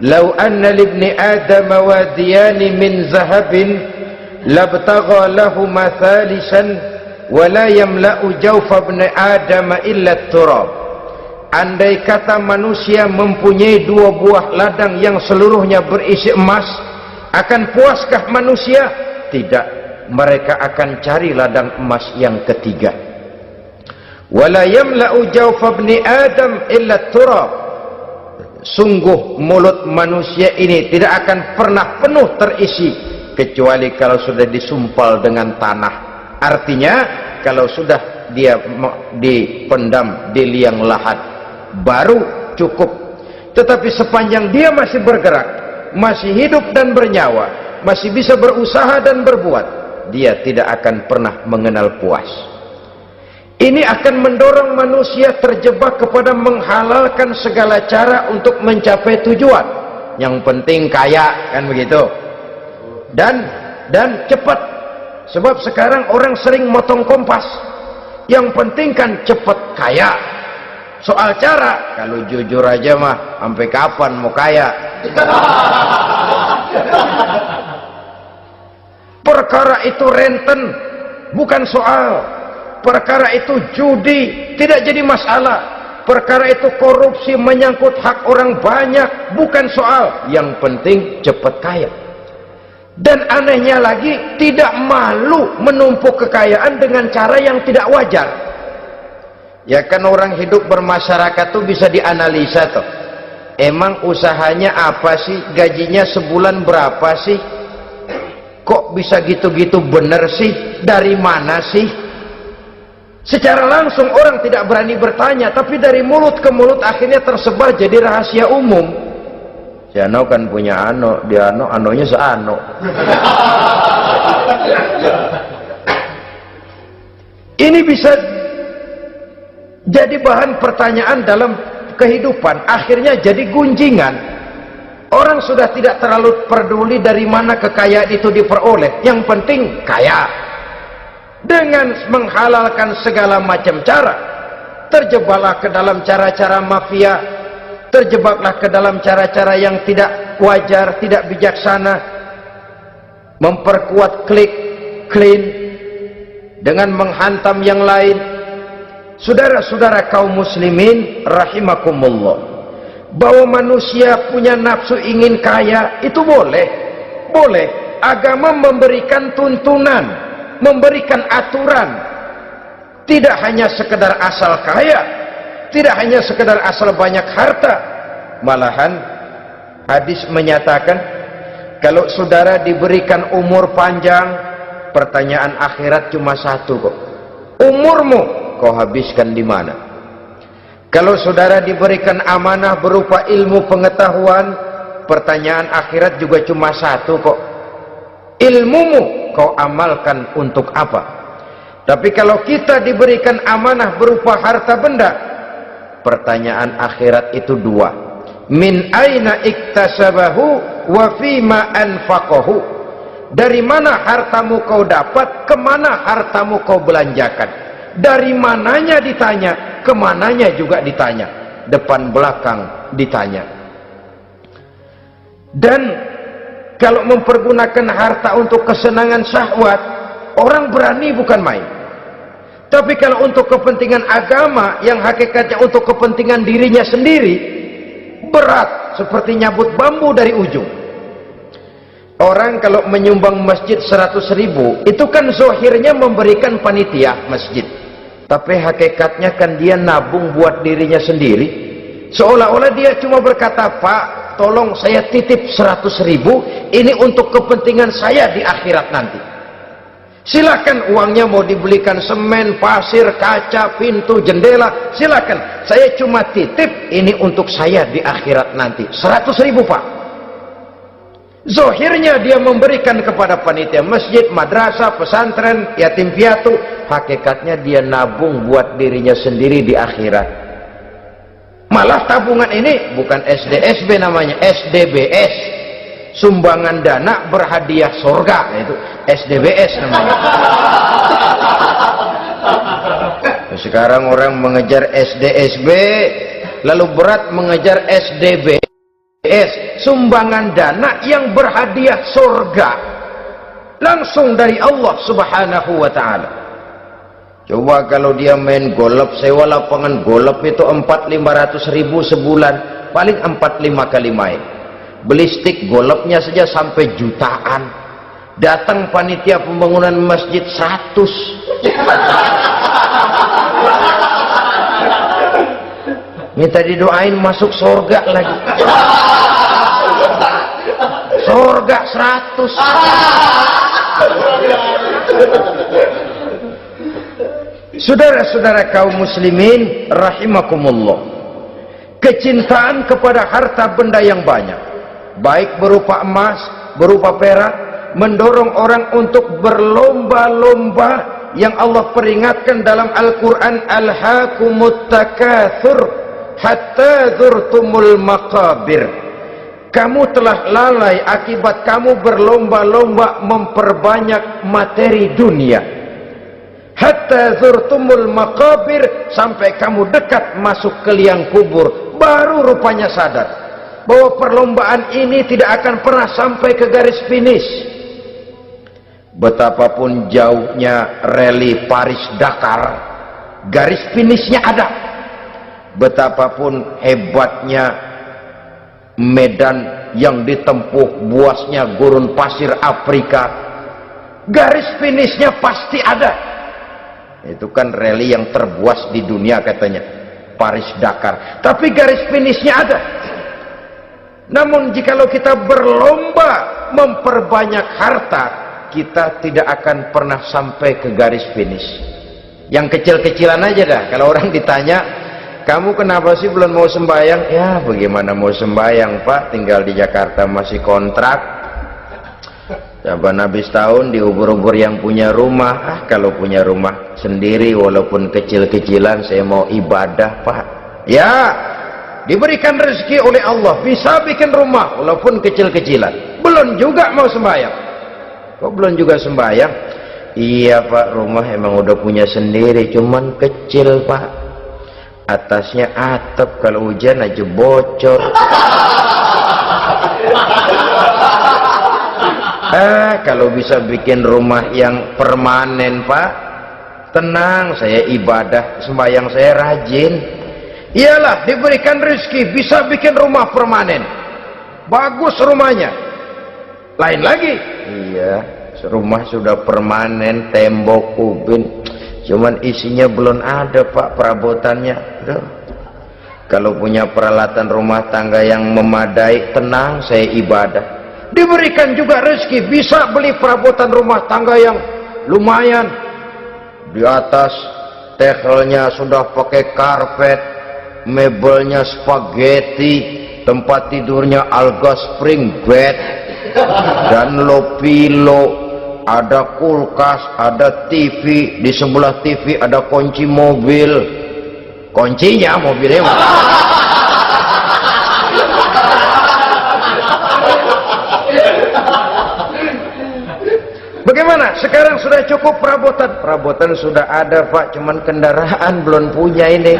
S1: "Lau anna libni Adam wadiyani min zahabin labtagha lahu mathalisan wa la yamla'u jawfa ibni Adam illa turab." Andai kata manusia mempunyai dua buah ladang yang seluruhnya berisi emas, akan puaskah manusia? Tidak, mereka akan cari ladang emas yang ketiga. Wala yamla'u jawfa ibni Adam illa turab. Sungguh mulut manusia ini tidak akan pernah penuh terisi kecuali kalau sudah disumpal dengan tanah. Artinya kalau sudah dia dipendam di liang lahat baru cukup. Tetapi sepanjang dia masih bergerak, masih hidup dan bernyawa, masih bisa berusaha dan berbuat, dia tidak akan pernah mengenal puas. Ini akan mendorong manusia terjebak kepada menghalalkan segala cara untuk mencapai tujuan. Yang penting kaya, kan begitu. Dan cepat. Sebab sekarang orang sering motong kompas. Yang penting kan cepat kaya. Soal cara, kalau jujur aja mah, sampai kapan mau kaya? Perkara itu renten, bukan soal. Perkara itu judi, tidak jadi masalah. perkara itu korupsi, menyangkut hak orang banyak, bukan soal, yang penting cepat kaya. Dan anehnya lagi, tidak malu menumpuk kekayaan dengan cara yang tidak wajar. Ya kan, orang hidup bermasyarakat tuh bisa dianalisa tuh. Emang usahanya apa sih? Gajinya sebulan berapa sih? Kok bisa gitu-gitu bener sih? Dari mana sih? Secara langsung orang tidak berani bertanya, tapi dari mulut ke mulut akhirnya tersebar jadi rahasia umum. Si Ano kan punya ano, dia ano, anonya seano. Ini bisa jadi bahan pertanyaan dalam kehidupan, akhirnya jadi gunjingan. Orang sudah tidak terlalu peduli dari mana kekayaan itu diperoleh, yang penting kaya. Dengan menghalalkan segala macam cara, terjebaklah ke dalam cara-cara mafia, terjebaklah ke dalam cara-cara yang tidak wajar, tidak bijaksana, memperkuat klik, clean, dengan menghantam yang lain. Saudara-saudara kaum muslimin rahimakumullah, bahwa manusia punya nafsu ingin kaya itu boleh. Agama memberikan tuntunan, memberikan aturan. Tidak hanya sekedar asal kaya, tidak hanya sekedar asal banyak harta. Malahan hadis menyatakan, kalau saudara diberikan umur panjang, pertanyaan akhirat cuma satu kok. Umurmu kau habiskan di mana? Kalau saudara diberikan amanah berupa ilmu pengetahuan, pertanyaan akhirat juga cuma satu kok. Ilmumu kau amalkan untuk apa? Tapi kalau kita diberikan amanah berupa harta benda, pertanyaan akhirat itu dua. Min aina iktasabahu wa fima anfaqahu. Dari mana hartamu kau dapat, kemana hartamu kau belanjakan. Dari mananya ditanya, kemananya juga ditanya, depan belakang ditanya. Dan kalau mempergunakan harta untuk kesenangan syahwat, orang berani bukan main. Tapi kalau untuk kepentingan agama, yang hakikatnya untuk kepentingan dirinya sendiri, berat seperti nyabut bambu dari ujung. Orang kalau menyumbang masjid 100.000, itu kan zohirnya memberikan panitia masjid, tapi hakikatnya kan dia nabung buat dirinya sendiri. Seolah-olah dia cuma berkata, Pak, tolong saya titip 100.000, ini untuk kepentingan saya di akhirat nanti. Silakan uangnya mau dibelikan semen, pasir, kaca, pintu, jendela, silakan. Saya cuma titip, ini untuk saya di akhirat nanti. 100.000 Pak. Zohirnya dia memberikan kepada panitia masjid, madrasah, pesantren, yatim piatu. Hakikatnya dia nabung buat dirinya sendiri di akhirat. Malah tabungan ini bukan SDSB namanya, SDBS. Sumbangan dana berhadiah surga, itu SDBS namanya. Sekarang orang mengejar SDSB, lalu berat mengejar SDBS. Sumbangan dana yang berhadiah surga langsung dari Allah subhanahu wa ta'ala. Coba kalau dia main golf, sewa lapangan golf itu 400-500 ribu sebulan, paling 4-5 kali main. Beli stick golfnya saja sampai jutaan. Datang panitia pembangunan masjid 100. Minta didoain masuk surga lagi. Surga 100. Saudara-saudara kaum muslimin rahimakumullah, kecintaan kepada harta benda yang banyak, baik berupa emas, berupa perak, mendorong orang untuk berlomba-lomba yang Allah peringatkan dalam Al-Quran, alhaakumut takatsur hatta zurtumul maqabir. Kamu telah lalai akibat kamu berlomba-lomba memperbanyak materi dunia. Hatta zurtumul maqabir, sampai kamu dekat masuk ke liang kubur, baru rupanya sadar bahwa perlombaan ini tidak akan pernah sampai ke garis finish. Betapapun jauhnya rally Paris Dakar, garis finishnya ada. betapapun hebatnya medan yang ditempuh, buasnya gurun pasir Afrika, garis finishnya pasti ada. Itu kan rally yang terbuas di dunia katanya, Paris Dakar, tapi garis finishnya ada. Namun jikalau kita berlomba memperbanyak harta, kita tidak akan pernah sampai ke garis finish. Yang kecil-kecilan aja dah. Kalau orang ditanya, kamu kenapa sih belum mau sembahyang? Ya bagaimana mau sembahyang Pak, tinggal di Jakarta masih kontrak. Coba habis tahun diubur-ubur yang punya rumah. Kalau punya rumah sendiri walaupun kecil-kecilan, saya mau ibadah Pak. Ya, diberikan rezeki oleh Allah, bisa bikin rumah walaupun kecil-kecilan, belum juga mau sembahyang. Kok belum juga sembahyang? Iya Pak, rumah emang udah punya sendiri, cuman kecil Pak, atasnya atap, kalau hujan aja bocor. Kalau bisa bikin rumah yang permanen Pak, tenang, saya ibadah, sembahyang saya rajin. Iyalah, diberikan rezeki bisa bikin rumah permanen, bagus rumahnya. Lain lagi, iya, rumah sudah permanen, tembok, ubin, cuman isinya belum ada Pak, perabotannya. Duh. Kalau punya peralatan rumah tangga yang memadai, tenang, saya ibadah. Diberikan juga rezeki bisa beli perabotan rumah tangga yang lumayan. Di atas tehelnya sudah pakai karpet, mebelnya spaghetti, tempat tidurnya alga spring bed dan low pillow, ada kulkas, ada TV, di sebelah TV ada kunci mobil, kuncinya mobilnya. Bagaimana? Sekarang sudah cukup perabotan? Perabotan sudah ada Pak, cuman kendaraan belum punya ini.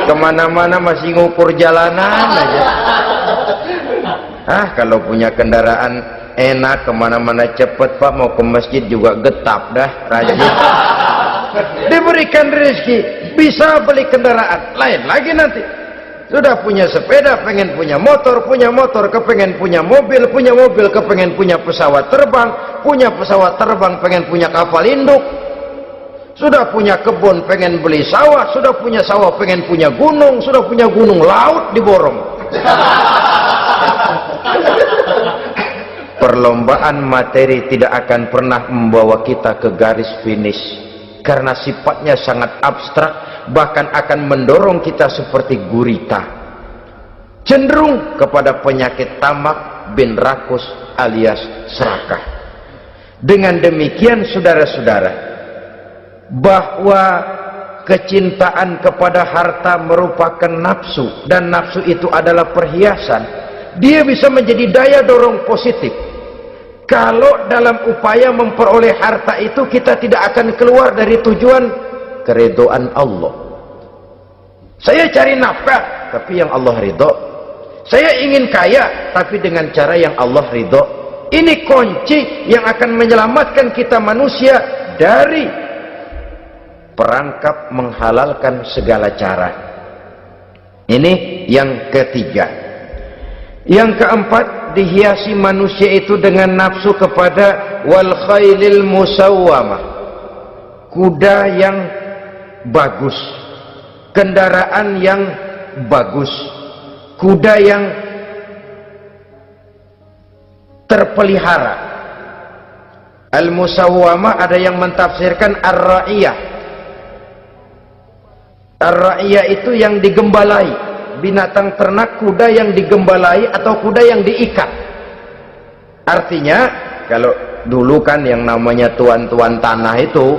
S1: Kemana-mana masih ngukur jalanan aja. Kalau punya kendaraan enak, kemana-mana cepet Pak, mau ke masjid juga getap dah, rajin. Diberikan rezeki bisa beli kendaraan. Lain lagi nanti, sudah punya sepeda, pengen punya motor, kepengen punya mobil, kepengen punya pesawat terbang, pengen punya kapal induk. Sudah punya kebun, pengen beli sawah, sudah punya sawah, pengen punya gunung, sudah punya gunung, laut diborong. Perlombaan materi tidak akan pernah membawa kita ke garis finish, karena sifatnya sangat abstrak, bahkan akan mendorong kita seperti gurita, cenderung kepada penyakit tamak bin rakus alias serakah. Dengan demikian saudara-saudara, bahwa kecintaan kepada harta merupakan nafsu, dan nafsu itu adalah perhiasan, dia bisa menjadi daya dorong positif. Kalau dalam upaya memperoleh harta itu kita tidak akan keluar dari tujuan keridhaan Allah. Saya cari nafkah tapi yang Allah ridho, saya ingin kaya tapi dengan cara yang Allah ridho. Ini kunci yang akan menyelamatkan kita manusia dari perangkap menghalalkan segala cara. Ini yang ketiga. Yang keempat, dihiasi manusia itu dengan nafsu kepada wal khailil musawwamah, kuda yang bagus, kendaraan yang bagus, kuda yang terpelihara. Al musawwamah ada yang mentafsirkan ar-ra'iyah. Ar-ra'iyah itu yang digembalai, binatang ternak, kuda yang digembalai atau kuda yang diikat. Artinya, kalau dulu kan yang namanya tuan-tuan tanah itu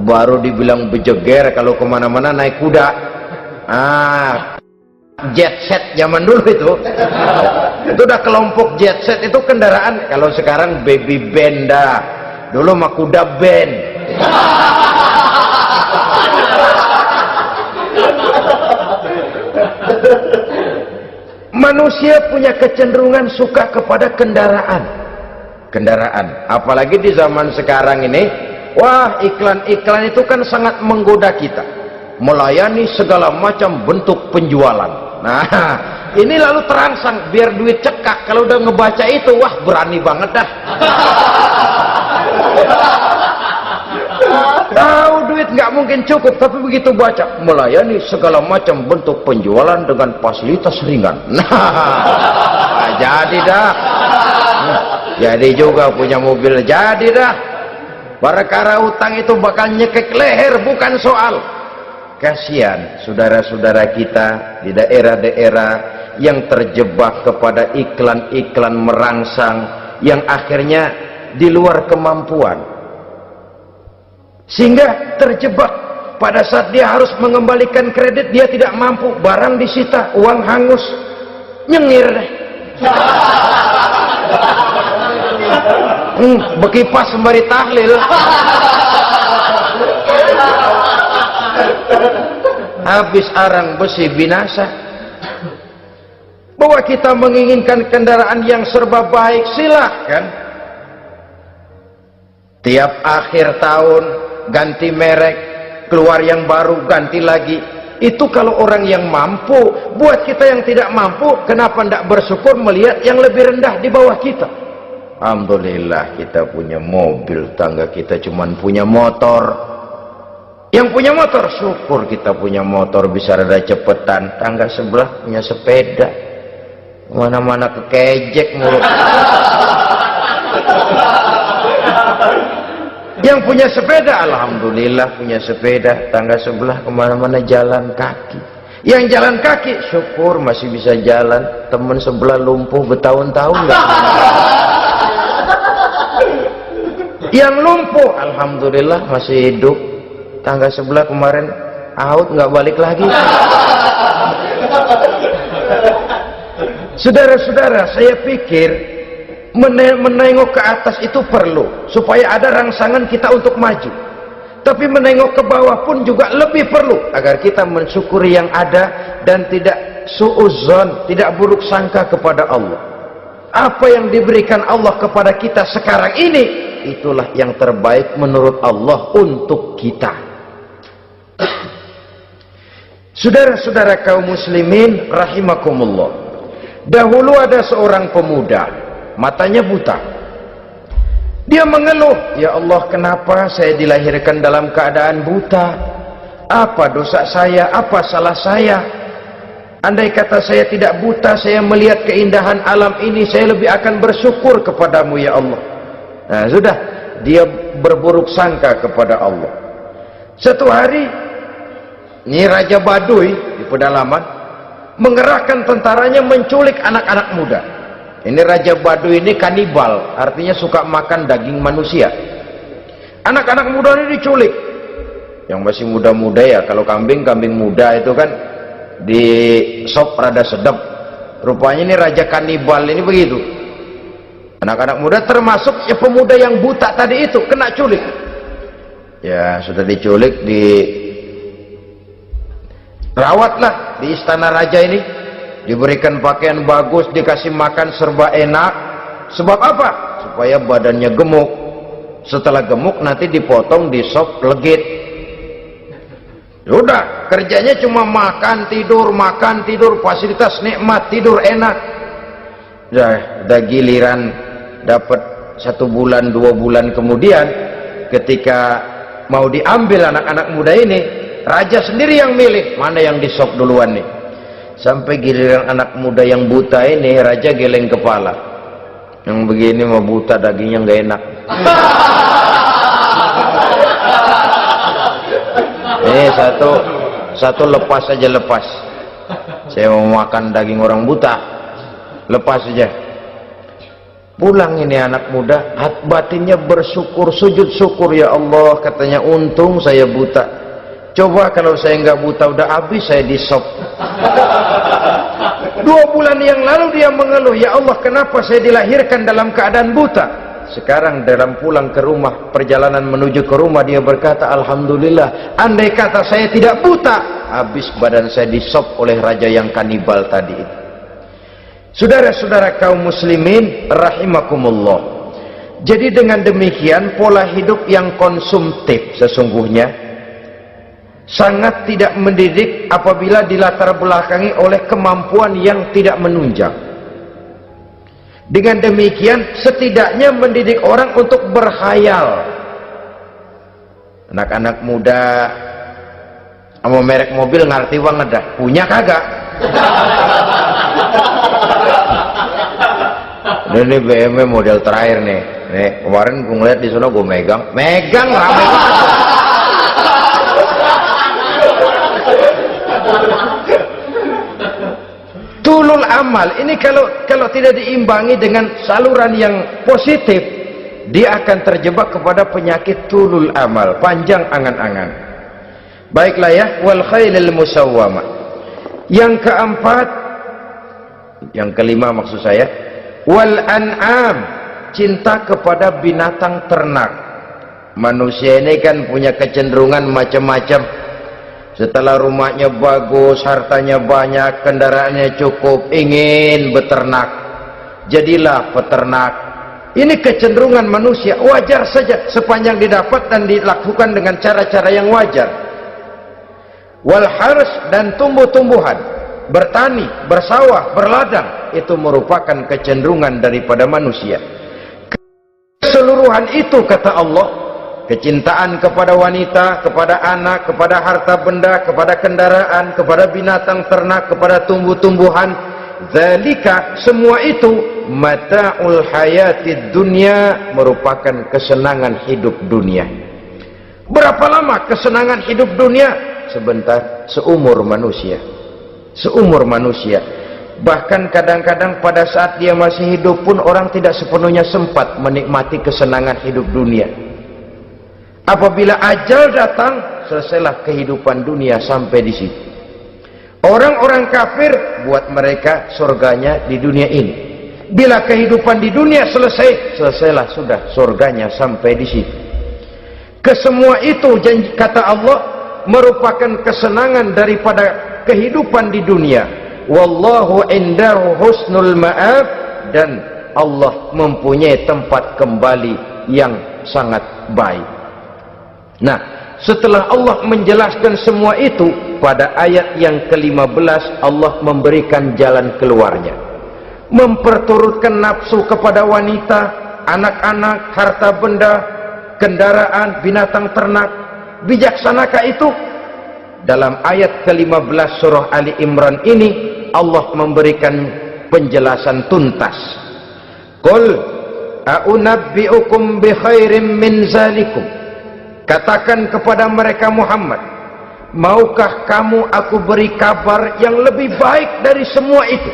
S1: baru dibilang bejeger kalau kemana-mana naik kuda. Jet set zaman dulu itu udah kelompok jet set, itu kendaraan. Kalau sekarang baby benda, dulu mah kuda band. Manusia punya kecenderungan suka kepada kendaraan, apalagi di zaman sekarang ini. Wah, iklan-iklan itu kan sangat menggoda kita. melayani segala macam bentuk penjualan. Nah, ini lalu terangsang biar duit cekak. Kalau udah ngebaca itu, wah berani banget dah. Tahu duit nggak mungkin cukup, tapi begitu baca melayani segala macam bentuk penjualan dengan fasilitas ringan. Nah, jadi dah. Jadi juga punya mobil, jadi dah. Perkara utang itu bakal nyekek leher, bukan soal. Kasihan saudara-saudara kita di daerah-daerah yang terjebak kepada iklan-iklan merangsang yang akhirnya di luar kemampuan, sehingga terjebak pada saat dia harus mengembalikan kredit, dia tidak mampu, barang disita, uang hangus, nyengir deh. Bekipas sembari tahlil. Habis arang besi binasa. Bahwa kita menginginkan kendaraan yang serba baik, silahkan. Tiap akhir tahun ganti merek, keluar yang baru, ganti lagi. Itu kalau orang yang mampu. Buat kita yang tidak mampu, kenapa tidak bersyukur melihat yang lebih rendah di bawah kita? Alhamdulillah kita punya mobil, tangga kita cuman punya motor. Yang punya motor, syukur kita punya motor bisa rada cepetan. Tangga sebelah punya sepeda, mana-mana kekejek mulu. Yang punya sepeda, alhamdulillah punya sepeda. Tangga sebelah kemana-mana jalan kaki. Yang jalan kaki, syukur masih bisa jalan. Temen sebelah lumpuh bertahun-tahun nggak. Yang lumpuh, alhamdulillah masih hidup. Tangga sebelah kemarin out, nggak balik lagi. Saudara-saudara, saya pikir menengok ke atas itu perlu supaya ada rangsangan kita untuk maju. Tapi menengok ke bawah pun juga lebih perlu agar kita mensyukuri yang ada dan tidak suudzon, tidak buruk sangka kepada Allah. Apa yang diberikan Allah kepada kita sekarang ini, itulah yang terbaik menurut Allah untuk kita. Saudara-saudara kaum muslimin rahimakumullah, dahulu ada seorang pemuda, matanya buta. Dia mengeluh, ya Allah, kenapa saya dilahirkan dalam keadaan buta? Apa dosa saya? Apa salah saya? Andai kata saya tidak buta, saya melihat keindahan alam ini, saya lebih akan bersyukur kepadamu ya Allah. Nah sudah, dia berburuk sangka kepada Allah. Satu hari, ini Raja Baduy di pedalaman mengerahkan tentaranya menculik anak-anak muda. Ini Raja Baduy ini kanibal, artinya suka makan daging manusia. Anak-anak muda ini diculik. Yang masih muda-muda ya, kalau kambing muda itu kan di sop rada sedap. Rupanya ini Raja kanibal ini begitu. Anak-anak muda termasuk ya pemuda yang buta tadi itu kena culik. Ya sudah diculik, rawatlah di istana raja ini, diberikan pakaian bagus, dikasih makan serba enak. Sebab apa? Supaya badannya gemuk. Setelah gemuk nanti dipotong di sop legit. Udah, kerjanya cuma makan tidur, fasilitas nikmat, tidur enak. Udah giliran dapat 1 bulan 2 bulan kemudian, ketika mau diambil anak-anak muda ini, raja sendiri yang milih mana yang disop duluan nih. Sampai giliran anak muda yang buta ini, raja geleng kepala. Yang begini mau buta, dagingnya nggak enak. Ini satu lepas saja, lepas. Saya mau makan daging orang buta, lepas saja. Pulang ini anak muda, batinnya bersyukur, sujud syukur, ya Allah, katanya, untung saya buta. Coba kalau saya nggak buta, udah habis saya disop. 2 bulan yang lalu dia mengeluh, ya Allah, kenapa saya dilahirkan dalam keadaan buta? Sekarang dalam pulang ke rumah, perjalanan menuju ke rumah, dia berkata, alhamdulillah, andai kata saya tidak buta, habis badan saya disop oleh raja yang kanibal tadi itu. Saudara-saudara kaum muslimin rahimakumullah. Jadi dengan demikian pola hidup yang konsumtif sesungguhnya sangat tidak mendidik apabila dilatar belakangi oleh kemampuan yang tidak menunjang. Dengan demikian setidaknya mendidik orang untuk berkhayal. Anak-anak muda sama merek mobil ngerti banget dah, punya kagak? Ini BMW model terakhir nih. Nih kemarin gue ngeliat di sana, gue megang rame banget. Tulul amal ini kalau tidak diimbangi dengan saluran yang positif, dia akan terjebak kepada penyakit tulul amal, panjang angan-angan. Baiklah ya, wal khailil musawwamah. Yang keempat, yang kelima maksud saya, wal an'am, cinta kepada binatang ternak. Manusia ini kan punya kecenderungan macam-macam. Setelah rumahnya bagus, hartanya banyak, kendaraannya cukup, ingin beternak. Jadilah peternak. Ini kecenderungan manusia, wajar saja sepanjang didapat dan dilakukan dengan cara-cara yang wajar. Wal hars, dan tumbuh-tumbuhan, bertani, bersawah, berladang, itu merupakan kecenderungan daripada manusia. Keseluruhan itu kata Allah, kecintaan kepada wanita, kepada anak, kepada harta benda, kepada kendaraan, kepada binatang ternak, kepada tumbuh-tumbuhan, zalika, semua itu mata'ul hayatid dunya, merupakan kesenangan hidup dunia. Berapa lama kesenangan hidup dunia? Sebentar, seumur manusia. Seumur manusia. Bahkan kadang-kadang pada saat dia masih hidup pun orang tidak sepenuhnya sempat menikmati kesenangan hidup dunia. Apabila ajal datang, selesailah kehidupan dunia sampai di situ. Orang-orang kafir, buat mereka surganya di dunia ini. Bila kehidupan di dunia selesai, selesailah sudah surganya sampai di situ. Kesemua itu janji kata Allah merupakan kesenangan daripada kehidupan di dunia. Wallahu indahu husnul ma'ab, dan Allah mempunyai tempat kembali yang sangat baik. Nah, setelah Allah menjelaskan semua itu, pada ayat yang ke-15 Allah memberikan jalan keluarnya. Memperturutkan nafsu kepada wanita, anak-anak, harta benda, kendaraan, binatang ternak. Bijaksanakah itu? Dalam ayat ke-15 surah Ali Imran ini Allah memberikan penjelasan tuntas. Qul a'unabbi'ukum bi khairim min zalikum. Katakan kepada mereka Muhammad, maukah kamu aku beri kabar yang lebih baik dari semua itu?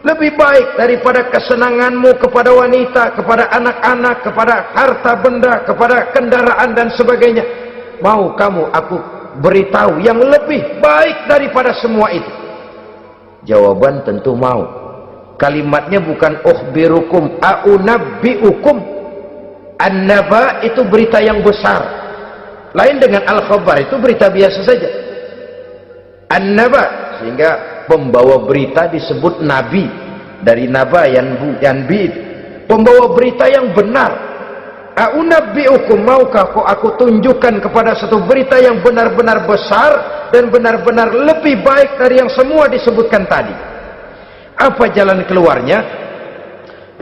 S1: Lebih baik daripada kesenanganmu kepada wanita, kepada anak-anak, kepada harta benda, kepada kendaraan dan sebagainya. Mau kamu aku beritahu yang lebih baik daripada semua itu? Jawaban tentu mau. Kalimatnya bukan ukhbirukum, a'unabbi'ukum. An-naba itu berita yang besar. Lain dengan al-khabar, itu berita biasa saja. An-naba, sehingga pembawa berita disebut nabi. Dari naba yanbi, pembawa berita yang benar. A'unabbi'ukum, maukah aku tunjukkan kepada satu berita yang benar-benar besar dan benar-benar lebih baik dari yang semua disebutkan tadi. Apa jalan keluarnya?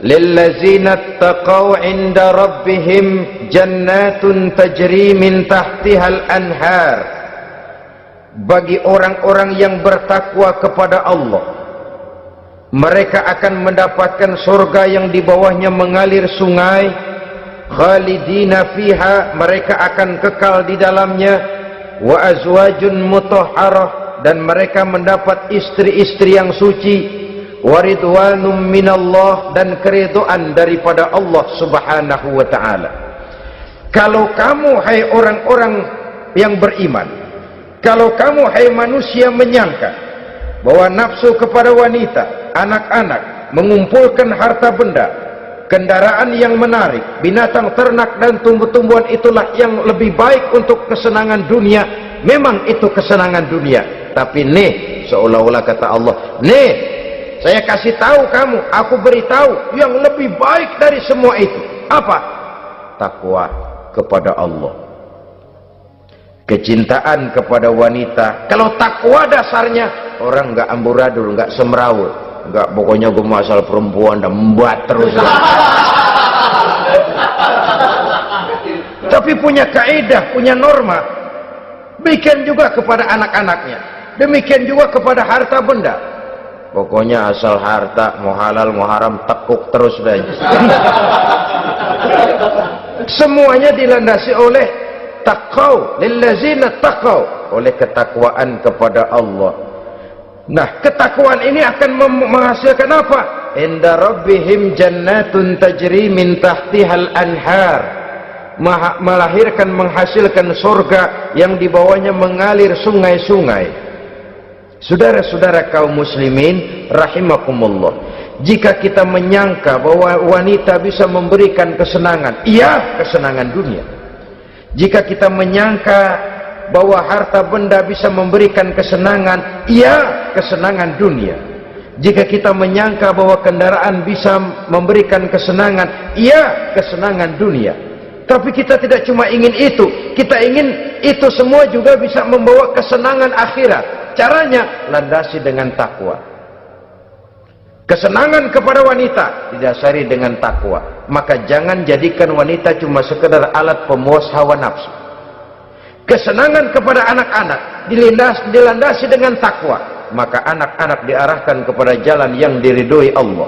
S1: Lillazina taqaw 'inda rabbihim jannatun tajri min tahtihal anhar. Bagi orang-orang yang bertakwa kepada Allah, mereka akan mendapatkan surga yang di bawahnya mengalir sungai. Khalidina fiha, mereka akan kekal di dalamnya. Wa azwajun mutahharah, dan mereka mendapat istri-istri yang suci. Wa ridwanum minallah, dan keridhaan daripada Allah subhanahu wa ta'ala. Kalau kamu hai orang-orang yang beriman, kalau kamu hai manusia menyangka bahwa nafsu kepada wanita, anak-anak, mengumpulkan harta benda, kendaraan yang menarik, binatang ternak dan tumbuh-tumbuhan itulah yang lebih baik untuk kesenangan dunia. Memang itu kesenangan dunia, tapi nih, seolah-olah kata Allah, nih saya kasih tahu kamu, aku beritahu yang lebih baik dari semua itu. Apa? Takwa kepada Allah. kecintaan kepada wanita. Kalau takwa dasarnya, orang nggak amburadul, nggak semrawut, nggak pokoknya gue masalah perempuan dan membuat terus. Tapi punya kaidah, punya norma. Demikian juga kepada anak-anaknya, demikian juga kepada harta benda. Pokoknya asal harta, mau halal mau haram, tekuk terus dah. Semuanya dilandasi oleh taqau, lillazina taqau, oleh ketakwaan kepada Allah. Nah, ketakwaan ini akan menghasilkan apa? Inda rabbihim jannatun tajri min tahtihal anhar, melahirkan, menghasilkan surga yang di bawahnya mengalir sungai-sungai. Saudara-saudara kaum muslimin rahimakumullah, jika kita menyangka bahwa wanita bisa memberikan kesenangan, iya, kesenangan dunia. Jika kita menyangka bahwa harta benda bisa memberikan kesenangan, iya, kesenangan dunia. Jika kita menyangka bahwa kendaraan bisa memberikan kesenangan, iya, kesenangan dunia. Tapi kita tidak cuma ingin itu, kita ingin itu semua juga bisa membawa kesenangan akhirat. Caranya landasi dengan takwa. Kesenangan kepada wanita didasari dengan takwa. Maka jangan jadikan wanita cuma sekedar alat pemuas hawa nafsu. Kesenangan kepada anak-anak dilandasi dengan takwa. Maka anak-anak diarahkan kepada jalan yang diridhoi Allah.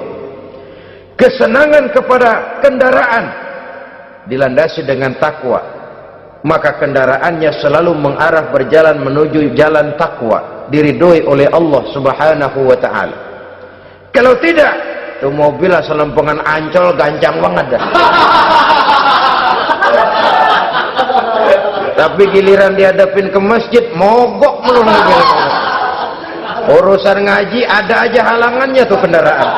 S1: Kesenangan kepada kendaraan dilandasi dengan takwa, maka kendaraannya selalu mengarah berjalan menuju jalan takwa, diridhoi oleh Allah Subhanahu wa ta'ala. Kalau tidak, tuh mobil asal lempengan Ancol gancang banget dah. Tapi giliran dihadapin ke masjid, mogok melulu. Urusan ngaji ada aja halangannya tuh kendaraan.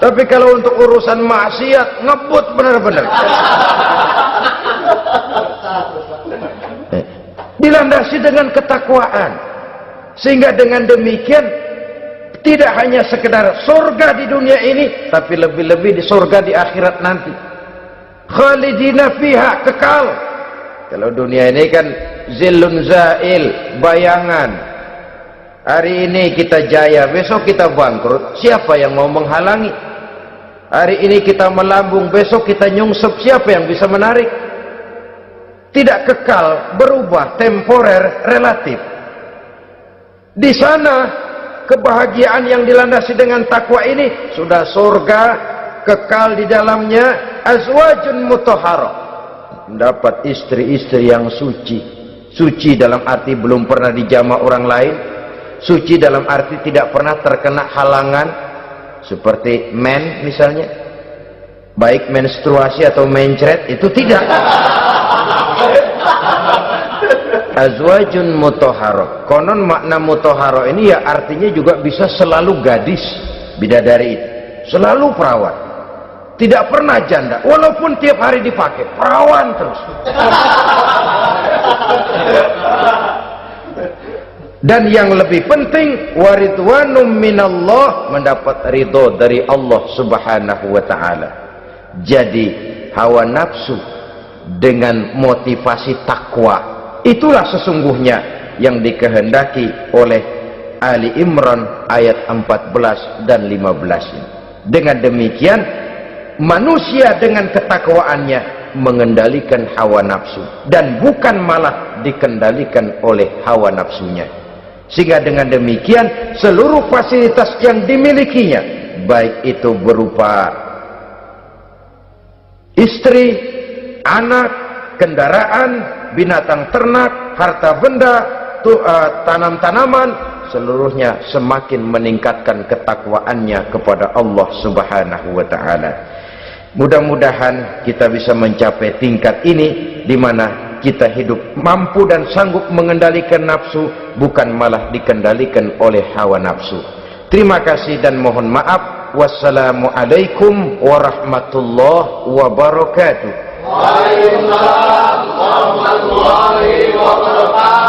S1: Tapi kalau untuk urusan maksiat, ngebut benar-benar. Dilandasi dengan ketakwaan. Sehingga dengan demikian, tidak hanya sekedar surga di dunia ini, tapi lebih-lebih di surga di akhirat nanti. Khalidina fiha, kekal. Kalau dunia ini kan zillun zail, bayangan. Hari ini kita jaya, besok kita bangkrut. Siapa yang mau menghalangi? Hari ini kita melambung, besok kita nyungsep. Siapa yang bisa menarik? Tidak kekal, berubah, temporer, relatif. Di sana kebahagiaan yang dilandasi dengan takwa ini sudah surga, kekal di dalamnya, azwajun mutahharah, mendapat istri-istri yang suci. Suci dalam arti belum pernah dijamah orang lain, suci dalam arti tidak pernah terkena halangan seperti men misalnya, baik menstruasi atau mencret, itu tidak. Azwajun mutahharah, konon makna mutahharah ini ya artinya juga bisa selalu gadis, bidadari itu selalu perawan, tidak pernah janda, walaupun tiap hari dipakai perawan terus. Dan yang lebih penting, waridwanum minallah, mendapat ridho dari Allah Subhanahu wa ta'ala. Jadi hawa nafsu dengan motivasi takwa, itulah sesungguhnya yang dikehendaki oleh Ali Imran ayat 14 dan 15. Dengan demikian, manusia dengan ketakwaannya mengendalikan hawa nafsu, dan bukan malah dikendalikan oleh hawa nafsunya. Sehingga dengan demikian seluruh fasilitas yang dimilikinya, baik itu berupa istri, anak, kendaraan, binatang ternak, harta benda, tanam-tanaman, seluruhnya semakin meningkatkan ketakwaannya kepada Allah Subhanahu wa ta'ala. Mudah-mudahan kita bisa mencapai tingkat ini, di mana kita hidup mampu dan sanggup mengendalikan nafsu, bukan malah dikendalikan oleh hawa nafsu. Terima kasih dan mohon maaf. Wassalamualaikum warahmatullahi wabarakatuh.
S2: Waalaikumsalam warahmatullahi wabarakatuh.